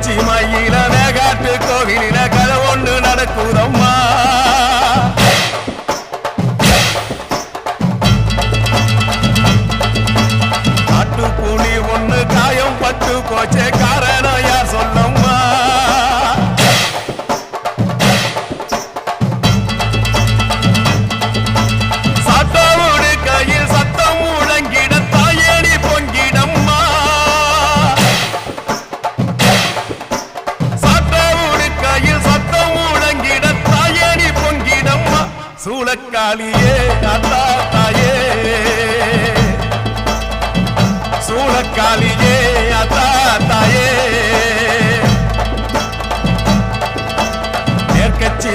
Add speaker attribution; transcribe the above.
Speaker 1: மேற்கச்சி மயில மேகாட்டு கோவிலில கதை ஒன்று நடக்குதம்மா. காட்டுப்புலி ஒண்ணு காயம் பட்டு போச்சே காரணம் யார் சொல்லம்மா. சாத்தோடு கையில் சத்தம் முழங்கிட தாயடி பொங்கிடம்மா. சாத்தோடு கையில் சத்தம் முழங்கிட தாயடி பொங்கிடம்மா. சூளக்காளியே அத்தா தாயே, சூளக்காளியே அத்தா தாயே. மேற்கச்சி